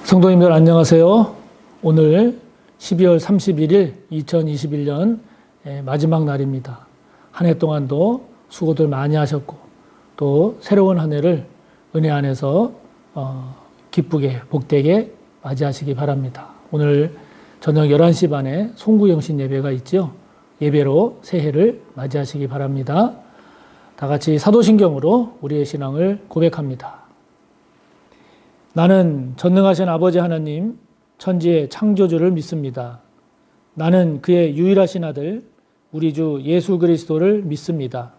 성도님들 안녕하세요. 오늘 12월 31일 2021년 마지막 날입니다. 한 해 동안도 수고들 많이 하셨고 또 새로운 한 해를 은혜 안에서 기쁘게 복되게 맞이하시기 바랍니다. 오늘 저녁 11시 반에 송구영신 예배가 있죠. 예배로 새해를 맞이하시기 바랍니다. 다 같이 사도신경으로 우리의 신앙을 고백합니다. 나는 전능하신 아버지 하나님, 천지의 창조주를 믿습니다. 나는 그의 유일하신 아들, 우리 주 예수 그리스도를 믿습니다.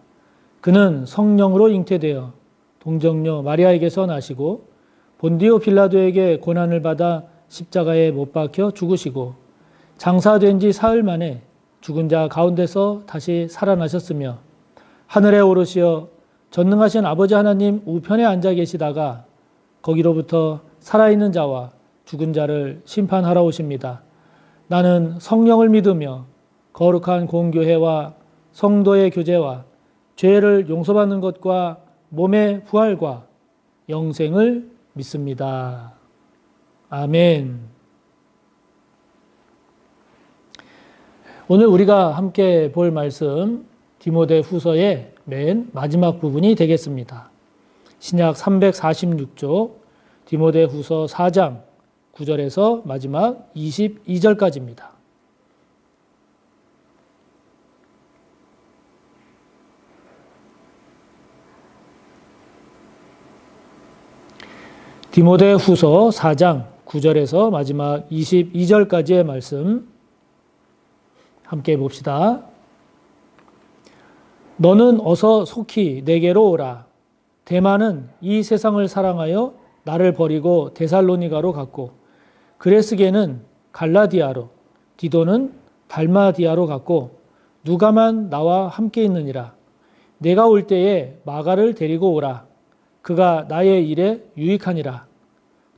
그는 성령으로 잉태되어 동정녀 마리아에게서 나시고 본디오 빌라도에게 고난을 받아 십자가에 못 박혀 죽으시고 장사된 지 사흘 만에 죽은 자 가운데서 다시 살아나셨으며 하늘에 오르시어 전능하신 아버지 하나님 우편에 앉아 계시다가 거기로부터 살아있는 자와 죽은 자를 심판하러 오십니다. 나는 성령을 믿으며 거룩한 공교회와 성도의 교제와 죄를 용서받는 것과 몸의 부활과 영생을 믿습니다. 아멘. 오늘 우리가 함께 볼 말씀 디모데 후서의 맨 마지막 부분이 되겠습니다. 신약 346쪽 디모데 후서 4장 9절에서 마지막 22절까지입니다. 디모데 후서 4장 9절에서 마지막 22절까지의 말씀 함께 봅시다. 너는 어서 속히 내게로 오라. 데마는 이 세상을 사랑하여 나를 버리고 데살로니가로 갔고 그레스게는 갈라디아로 디도는 달마디아로 갔고 누가만 나와 함께 있느니라. 내가 올 때에 마가를 데리고 오라. 그가 나의 일에 유익하니라.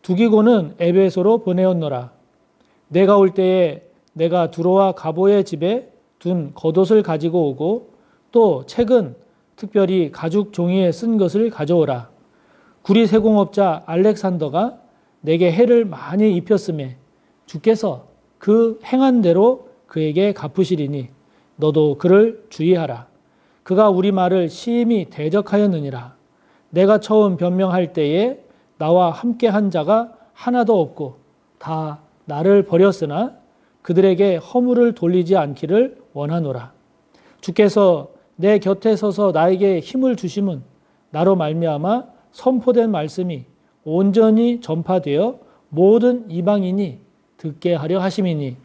두기고는 에베소로 보내었노라. 내가 올 때에 내가 두로와 가보의 집에 둔 겉옷을 가지고 오고 또 책은 특별히 가죽 종이에 쓴 것을 가져오라. 구리 세공업자 알렉산더가 내게 해를 많이 입혔음에 주께서 그 행한 대로 그에게 갚으시리니 너도 그를 주의하라. 그가 우리 말을 심히 대적하였느니라. 내가 처음 변명할 때에 나와 함께 한 자가 하나도 없고 다 나를 버렸으나 그들에게 허물을 돌리지 않기를 원하노라. 주께서 내 곁에 서서 나에게 힘을 주심은 나로 말미암아 선포된 말씀이 온전히 전파되어 모든 이방인이 듣게 하려 하심이니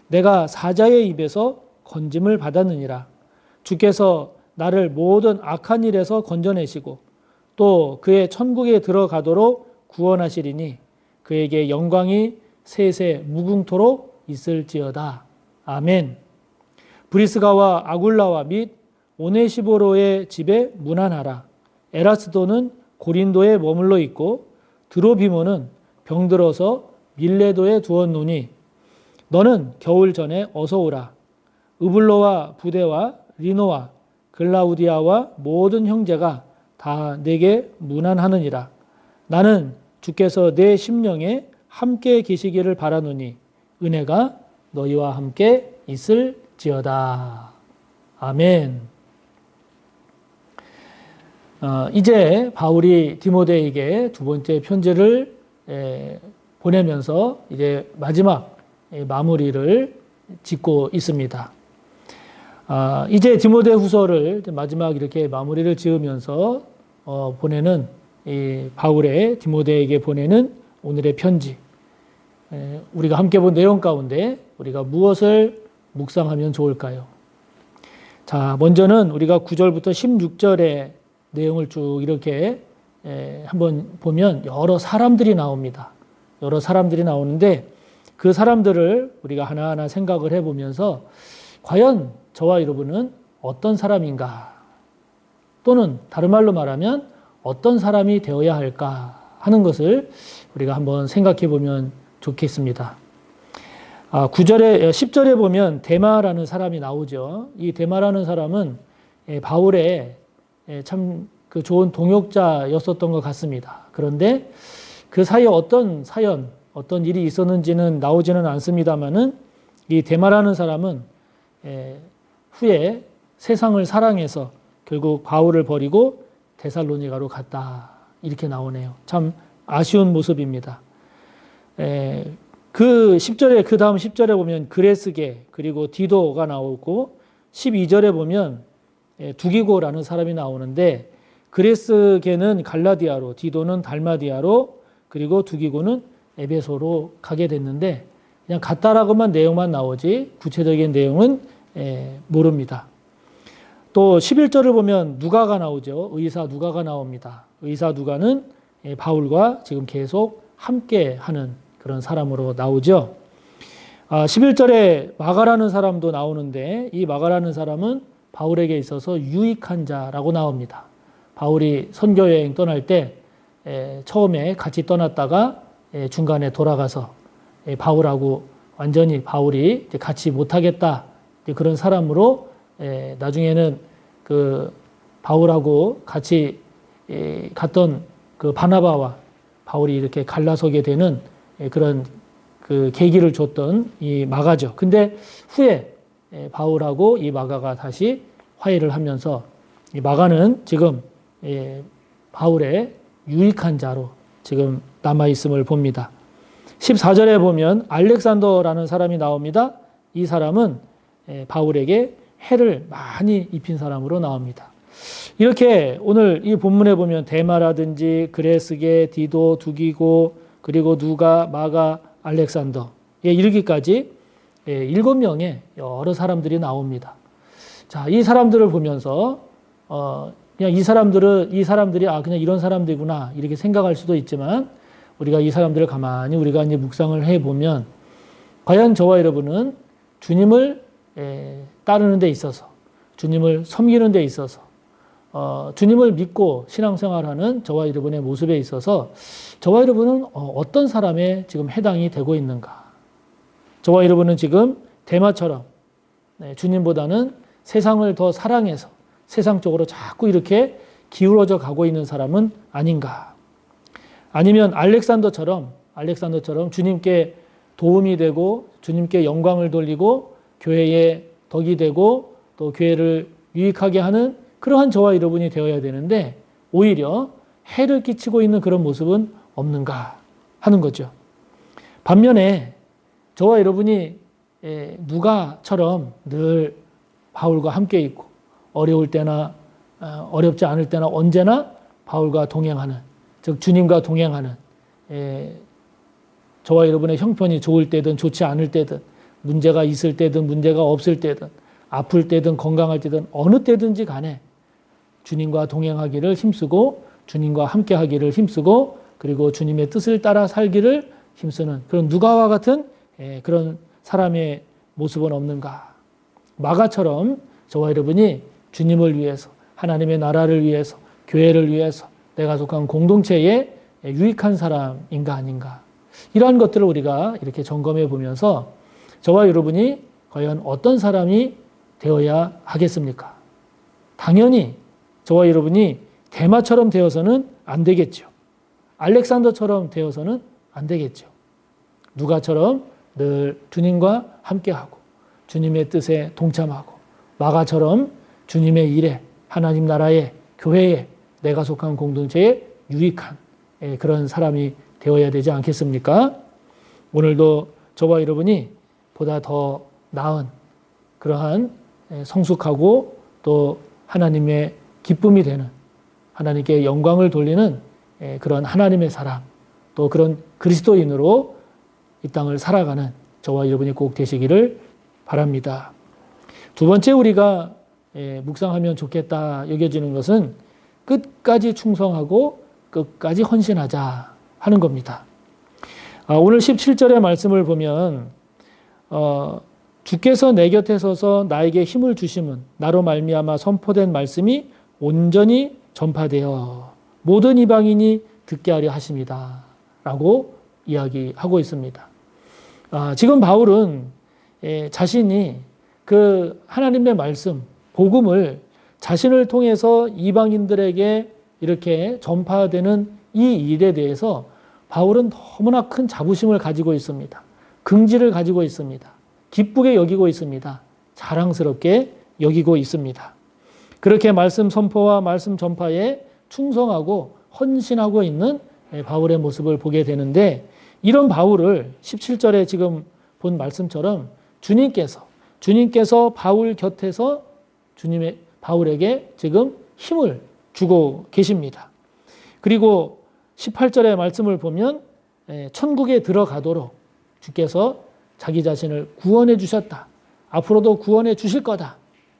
내가 사자의 입에서 건짐을 받았느니라. 주께서 나를 모든 악한 일에서 건져내시고 또 그의 천국에 들어가도록 구원하시리니 그에게 영광이 세세 무궁토록 있을지어다. 아멘. 브리스가와 아굴라와 및 오네시보로의 집에 문안하라. 에라스도는 고린도에 머물러 있고 드로비모는 병들어서 밀레도에 두었노니 너는 겨울 전에 어서 오라. 으블로와 부데와 리노와 글라우디아와 모든 형제가 다 내게 문안하느니라. 나는 주께서 내 심령에 함께 계시기를 바라노니 은혜가 너희와 함께 있을지어다. 아멘. 이제 바울이 디모데에게 두 번째 편지를 보내면서 이제 마지막 마무리를 짓고 있습니다. 이제 디모데 후서를 마지막 이렇게 마무리를 지으면서 보내는 이 바울의 디모데에게 보내는 오늘의 편지. 우리가 함께 본 내용 가운데 우리가 무엇을 묵상하면 좋을까요? 자, 먼저는 우리가 9절부터 16절의 내용을 쭉 이렇게 한번 보면 여러 사람들이 나옵니다. 여러 사람들이 나오는데 그 사람들을 우리가 하나하나 생각을 해보면서 과연 저와 여러분은 어떤 사람인가? 또는 다른 말로 말하면 어떤 사람이 되어야 할까 하는 것을 우리가 한번 생각해 보면 좋겠습니다. 9절에, 10절에 보면 데마라는 사람이 나오죠. 이 데마라는 사람은 바울의 참 그 좋은 동역자였었던 것 같습니다. 그런데 그 사이에 어떤 사연, 어떤 일이 있었는지는 나오지는 않습니다만은 이 데마라는 사람은 후에 세상을 사랑해서 결국 바울을 버리고 데살로니가로 갔다. 이렇게 나오네요. 참 아쉬운 모습입니다. 그 10절에, 그 다음 10절에 보면 그레스게 그리고 디도가 나오고 12절에 보면 두기고라는 사람이 나오는데 그레스게는 갈라디아로, 디도는 달마디아로, 그리고 두기고는 에베소로 가게 됐는데 그냥 갔다라고만 내용만 나오지 구체적인 내용은 모릅니다. 또 11절을 보면 누가가 나오죠. 의사 누가가 나옵니다. 의사 누가는 바울과 지금 계속 함께 하는 그런 사람으로 나오죠. 11절에 마가라는 사람도 나오는데 이 마가라는 사람은 바울에게 있어서 유익한 자라고 나옵니다. 바울이 선교여행 떠날 때 처음에 같이 떠났다가 중간에 돌아가서 바울하고 완전히 바울이 같이 못하겠다 그런 사람으로 나중에는 그 바울하고 같이 갔던 그 바나바와 바울이 이렇게 갈라서게 되는 그런 그 계기를 줬던 이 마가죠. 근데 후에 바울하고 이 마가가 다시 화해를 하면서 이 마가는 지금 바울의 유익한 자로 지금 남아있음을 봅니다. 14절에 보면 알렉산더라는 사람이 나옵니다. 이 사람은 바울에게 해를 많이 입힌 사람으로 나옵니다. 이렇게 오늘 이 본문에 보면 데마라든지 그레스게, 디도, 두기고, 그리고 누가, 마가, 알렉산더에 이르기까지 7명의 여러 사람들이 나옵니다. 자, 이 사람들을 보면서 그냥 이 사람들이 그냥 이런 사람들이구나 이렇게 생각할 수도 있지만 우리가 이 사람들을 가만히 우리가 이제 묵상을 해 보면 과연 저와 여러분은 주님을 따르는 데 있어서 주님을 섬기는 데 있어서 주님을 믿고 신앙생활하는 저와 여러분의 모습에 있어서 저와 여러분은 어떤 사람에 지금 해당이 되고 있는가? 저와 여러분은 지금 데마처럼 주님보다는 세상을 더 사랑해서 세상 쪽으로 자꾸 이렇게 기울어져 가고 있는 사람은 아닌가? 아니면 알렉산더처럼 주님께 도움이 되고 주님께 영광을 돌리고 교회에 덕이 되고 또 교회를 유익하게 하는 그러한 저와 여러분이 되어야 되는데 오히려 해를 끼치고 있는 그런 모습은 없는가 하는 거죠. 반면에 저와 여러분이 누가처럼 늘 바울과 함께 있고 어려울 때나 어렵지 않을 때나 언제나 바울과 동행하는, 즉 주님과 동행하는 저와 여러분의 형편이 좋을 때든 좋지 않을 때든 문제가 있을 때든 문제가 없을 때든 아플 때든 건강할 때든 어느 때든지 간에 주님과 동행하기를 힘쓰고 주님과 함께하기를 힘쓰고 그리고 주님의 뜻을 따라 살기를 힘쓰는 그런 누가와 같은 그런 사람의 모습은 없는가? 마가처럼 저와 여러분이 주님을 위해서 하나님의 나라를 위해서 교회를 위해서 내가 속한 공동체에 유익한 사람인가 아닌가? 이러한 것들을 우리가 이렇게 점검해 보면서 저와 여러분이 과연 어떤 사람이 되어야 하겠습니까? 당연히 저와 여러분이 데마처럼 되어서는 안 되겠죠. 알렉산더처럼 되어서는 안 되겠죠. 누가처럼 늘 주님과 함께하고 주님의 뜻에 동참하고 마가처럼 주님의 일에 하나님 나라에 교회에 내가 속한 공동체에 유익한 그런 사람이 되어야 되지 않겠습니까? 오늘도 저와 여러분이 보다 더 나은 그러한 성숙하고 또 하나님의 기쁨이 되는 하나님께 영광을 돌리는 그런 하나님의 사람 또 그런 그리스도인으로 이 땅을 살아가는 저와 여러분이 꼭 되시기를 바랍니다. 두 번째 우리가 묵상하면 좋겠다 여겨지는 것은 끝까지 충성하고 끝까지 헌신하자 하는 겁니다. 오늘 17절의 말씀을 보면 주께서 내 곁에 서서 나에게 힘을 주심은 나로 말미암아 선포된 말씀이 온전히 전파되어 모든 이방인이 듣게 하려 하심이다 라고 이야기하고 있습니다. 지금 바울은 자신이 그 하나님의 말씀, 복음을 자신을 통해서 이방인들에게 이렇게 전파되는 이 일에 대해서 바울은 너무나 큰 자부심을 가지고 있습니다. 긍지를 가지고 있습니다. 기쁘게 여기고 있습니다. 자랑스럽게 여기고 있습니다. 그렇게 말씀 선포와 말씀 전파에 충성하고 헌신하고 있는 바울의 모습을 보게 되는데, 이런 바울을 17절에 지금 본 말씀처럼 주님께서 바울 곁에서 바울에게 지금 힘을 주고 계십니다. 그리고 18절의 말씀을 보면 천국에 들어가도록 주께서 자기 자신을 구원해 주셨다. 앞으로도 구원해 주실 거다.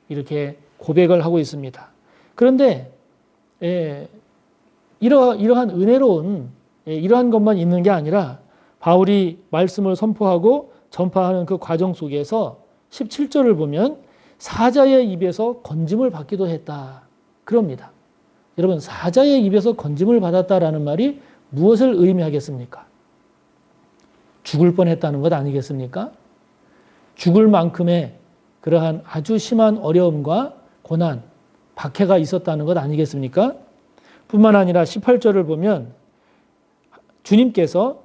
이렇게 고백을 하고 있습니다. 그런데 이러한 은혜로운 이러한 것만 있는 게 아니라 바울이 말씀을 선포하고 전파하는 그 과정 속에서 17절을 보면 사자의 입에서 건짐을 받기도 했다. 그럽니다. 여러분, 사자의 입에서 건짐을 받았다라는 말이 무엇을 의미하겠습니까? 죽을 뻔했다는 것 아니겠습니까? 죽을 만큼의 그러한 아주 심한 어려움과 고난, 박해가 있었다는 것 아니겠습니까? 뿐만 아니라 18절을 보면 주님께서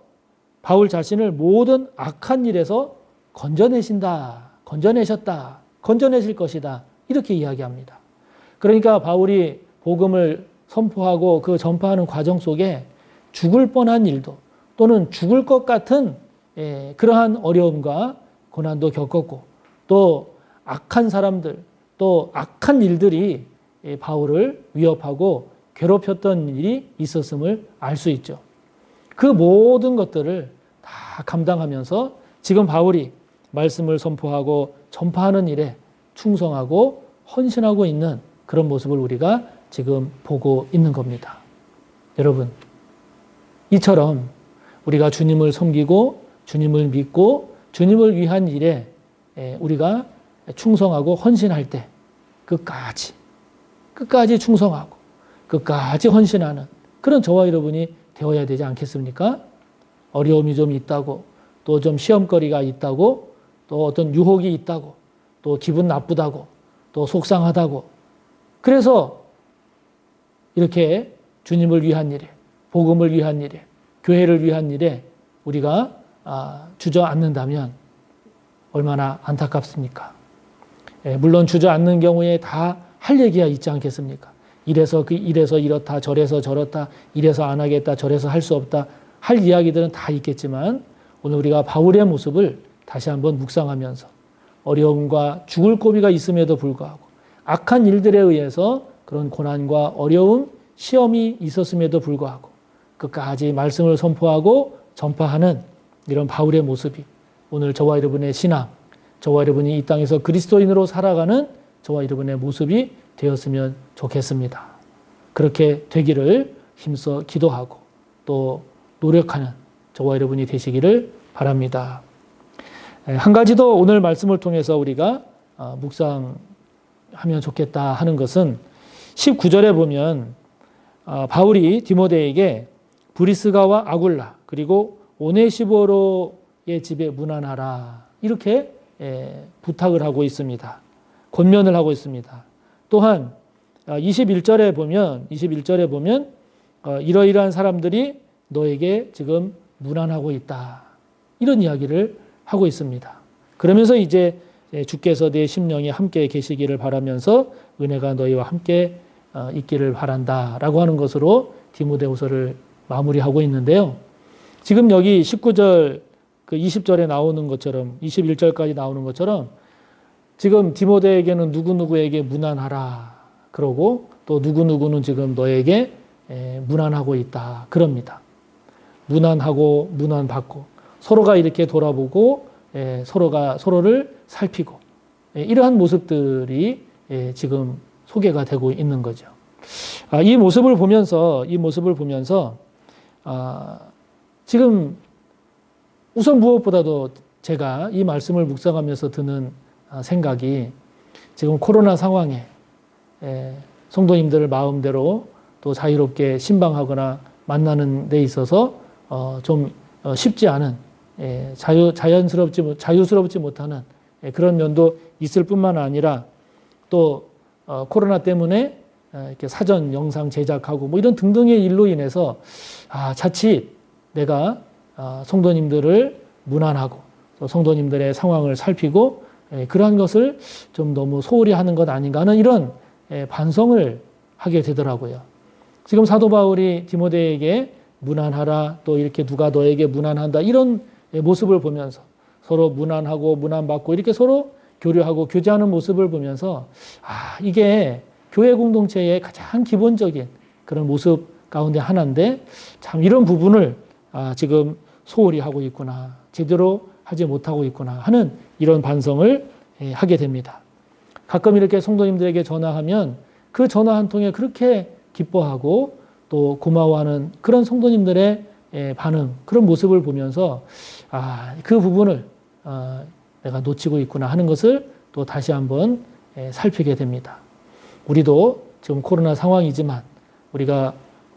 바울 자신을 모든 악한 일에서 건져내셨다, 건져내실 것이다, 이렇게 이야기합니다. 그러니까 바울이 복음을 선포하고 그 전파하는 과정 속에 죽을 뻔한 일도 또는 죽을 것 같은 그러한 어려움과 고난도 겪었고, 또 악한 사람들, 또 악한 일들이 바울을 위협하고 괴롭혔던 일이 있었음을 알 수 있죠. 그 모든 것들을 다 감당하면서 지금 바울이 말씀을 선포하고 전파하는 일에 충성하고 헌신하고 있는 그런 모습을 우리가 지금 보고 있는 겁니다. 여러분, 이처럼 우리가 주님을 섬기고 주님을 믿고 주님을 위한 일에 우리가 충성하고 헌신할 때 끝까지 충성하고 끝까지 헌신하는 그런 저와 여러분이 되어야 되지 않겠습니까? 어려움이 좀 있다고, 또 좀 시험거리가 있다고, 또 어떤 유혹이 있다고, 또 기분 나쁘다고, 또 속상하다고, 그래서 이렇게 주님을 위한 일에, 복음을 위한 일에, 교회를 위한 일에 우리가 주저앉는다면 얼마나 안타깝습니까? 물론 주저앉는 경우에 다 할 얘기가 있지 않겠습니까? 이래서 이렇다, 저래서 저렇다, 이래서 안 하겠다, 저래서 할 수 없다, 할 이야기들은 다 있겠지만, 오늘 우리가 바울의 모습을 다시 한번 묵상하면서 어려움과 죽을 고비가 있음에도 불구하고 악한 일들에 의해서 그런 고난과 어려움, 시험이 있었음에도 불구하고 끝까지 말씀을 선포하고 전파하는 이런 바울의 모습이 오늘 저와 여러분의 신앙, 저와 여러분이 이 땅에서 그리스도인으로 살아가는 저와 여러분의 모습이 되었으면 좋겠습니다. 그렇게 되기를 힘써 기도하고 또 노력하는 저와 여러분이 되시기를 바랍니다. 한 가지 더 오늘 말씀을 통해서 우리가 묵상하면 좋겠다 하는 것은 19절에 보면 바울이 디모데에게 브리스가와 아굴라 그리고 오네시보로의 집에 문안하라, 이렇게 부탁을 하고 있습니다. 권면을 하고 있습니다. 또한 21절에 보면 이러이러한 사람들이 너에게 지금 문안하고 있다, 이런 이야기를 하고 있습니다. 그러면서 이제 주께서 내 심령에 함께 계시기를 바라면서 은혜가 너희와 함께 있기를 바란다라고 하는 것으로 디모데후서를 마무리하고 있는데요. 지금 여기 19절, 그 20절에 나오는 것처럼 21절까지 나오는 것처럼 지금 디모데에게는 누구누구에게 문안하라 그러고 또 누구누구는 지금 너에게 문안하고 있다 그럽니다. 문안하고 문안받고 서로가 이렇게 돌아보고 서로가 서로를 살피고 이러한 모습들이 지금 소개가 되고 있는 거죠. 이 모습을 보면서 지금 우선 무엇보다도 제가 이 말씀을 묵상하면서 드는 생각이 지금 코로나 상황에 성도님들을 마음대로 또 자유롭게 신방하거나 만나는 데 있어서 좀 쉽지 않은 자유스럽지 못하는 그런 면도 있을 뿐만 아니라 또 코로나 때문에 이렇게 사전 영상 제작하고 뭐 이런 등등의 일로 인해서 자칫 내가 성도님들을 문안하고 또 성도님들의 상황을 살피고 그러한 것을 좀 너무 소홀히 하는 것 아닌가 하는 이런 반성을 하게 되더라고요. 지금 사도 바울이 디모데에게 문안하라, 또 이렇게 누가 너에게 문안한다, 이런 모습을 보면서 서로 문안하고 문안받고 이렇게 서로 교류하고 교제하는 모습을 보면서 이게 교회 공동체의 가장 기본적인 그런 모습 가운데 하나인데 참 이런 부분을 지금 소홀히 하고 있구나, 제대로 하지 못하고 있구나 하는 이런 반성을 하게 됩니다. 가끔 이렇게 성도님들에게 전화하면 그 전화 한 통에 그렇게 기뻐하고 또 고마워하는 그런 성도님들의 반응, 그런 모습을 보면서 그 부분을 내가 놓치고 있구나 하는 것을 또 다시 한번 살피게 됩니다. 우리도 지금 코로나 상황이지만 우리가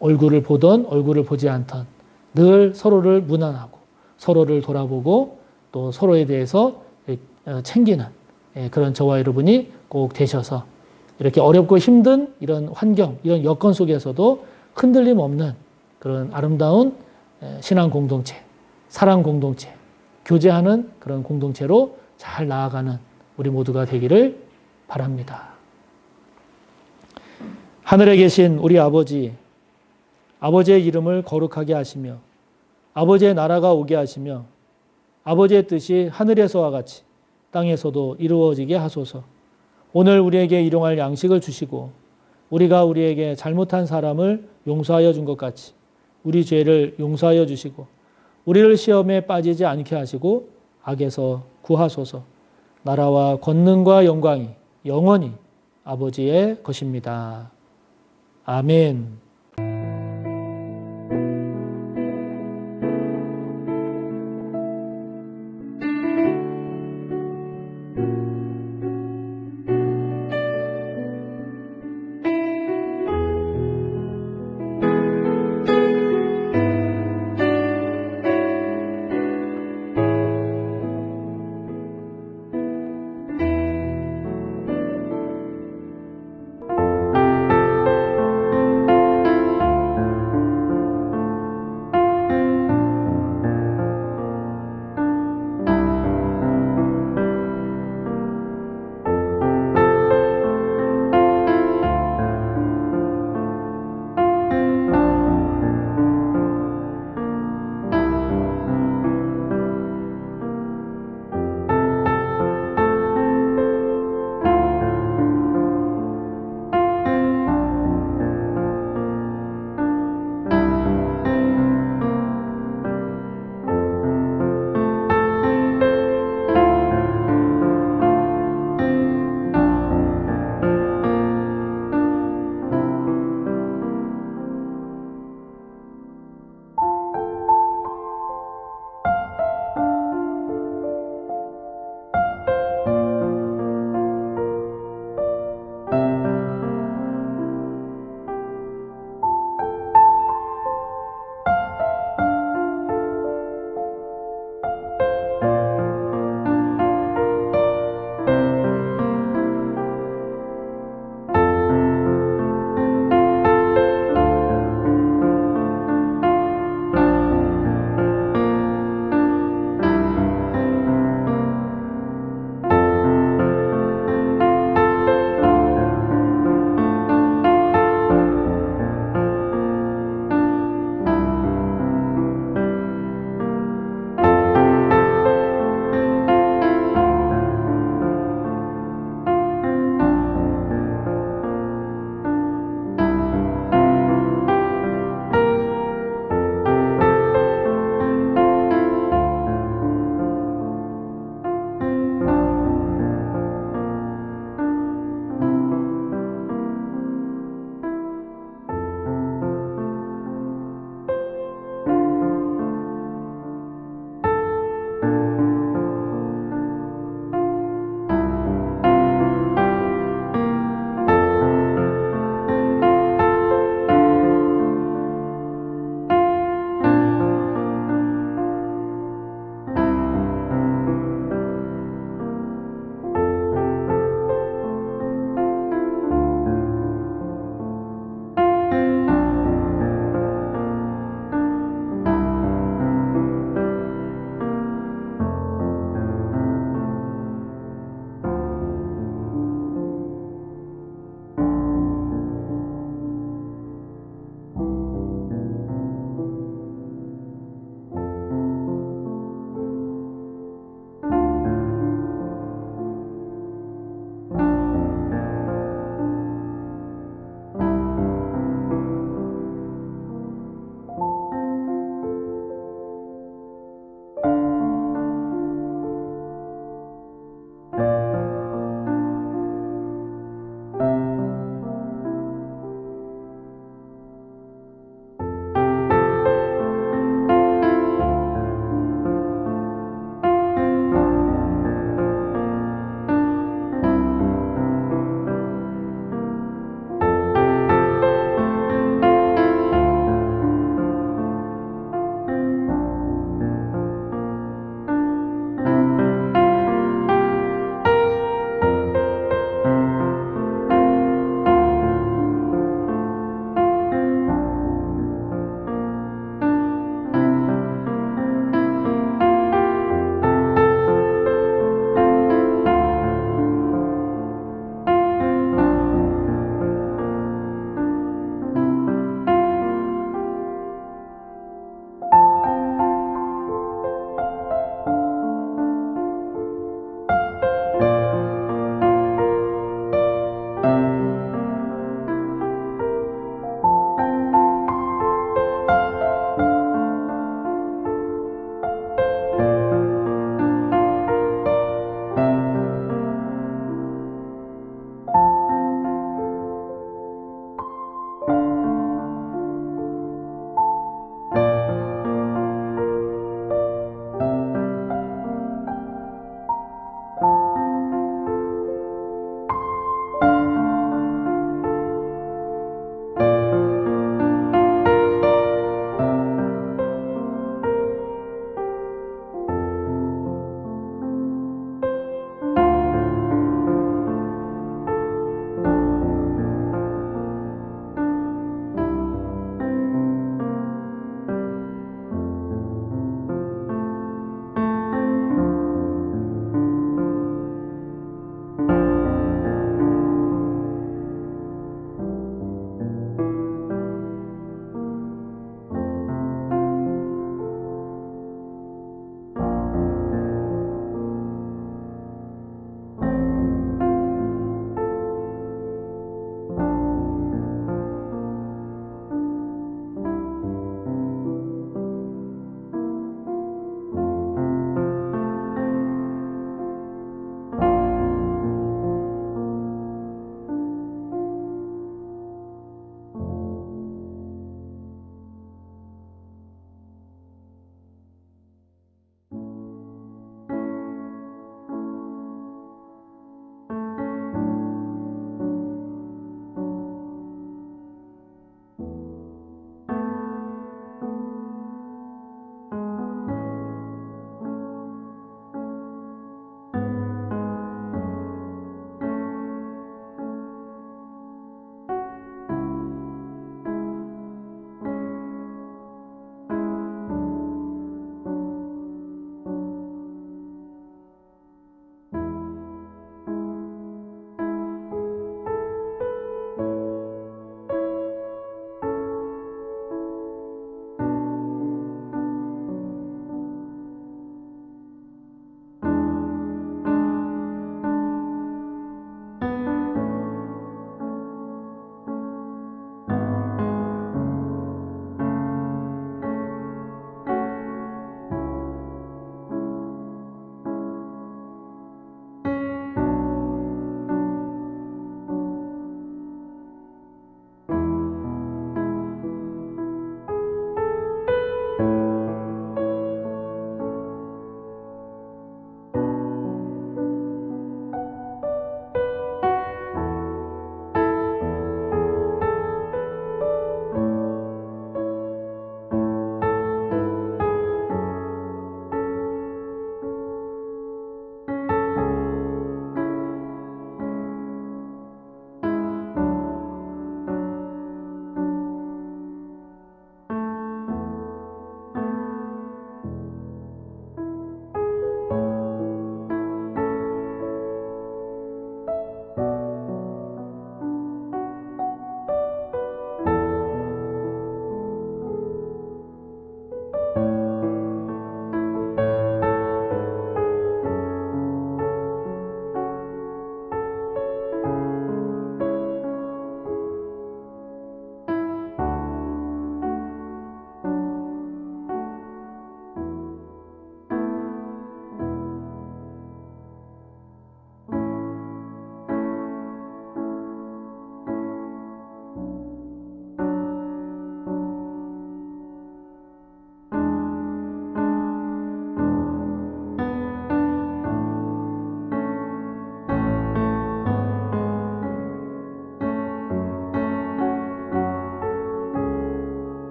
얼굴을 보던 얼굴을 보지 않던 늘 서로를 문안하고 서로를 돌아보고 또 서로에 대해서 챙기는 그런 저와 여러분이 꼭 되셔서 이렇게 어렵고 힘든 이런 환경, 이런 여건 속에서도 흔들림 없는 그런 아름다운 신앙 공동체, 사랑 공동체, 교제하는 그런 공동체로 잘 나아가는 우리 모두가 되기를 바랍니다. 하늘에 계신 우리 아버지, 아버지의 이름을 거룩하게 하시며 아버지의 나라가 오게 하시며 아버지의 뜻이 하늘에서와 같이 땅에서도 이루어지게 하소서. 오늘 우리에게 일용할 양식을 주시고 우리가 우리에게 잘못한 사람을 용서하여 준 것 같이 우리 죄를 용서하여 주시고 우리를 시험에 빠지지 않게 하시고 악에서 구하소서. 나라와 권능과 영광이 영원히 아버지의 것입니다. 아멘.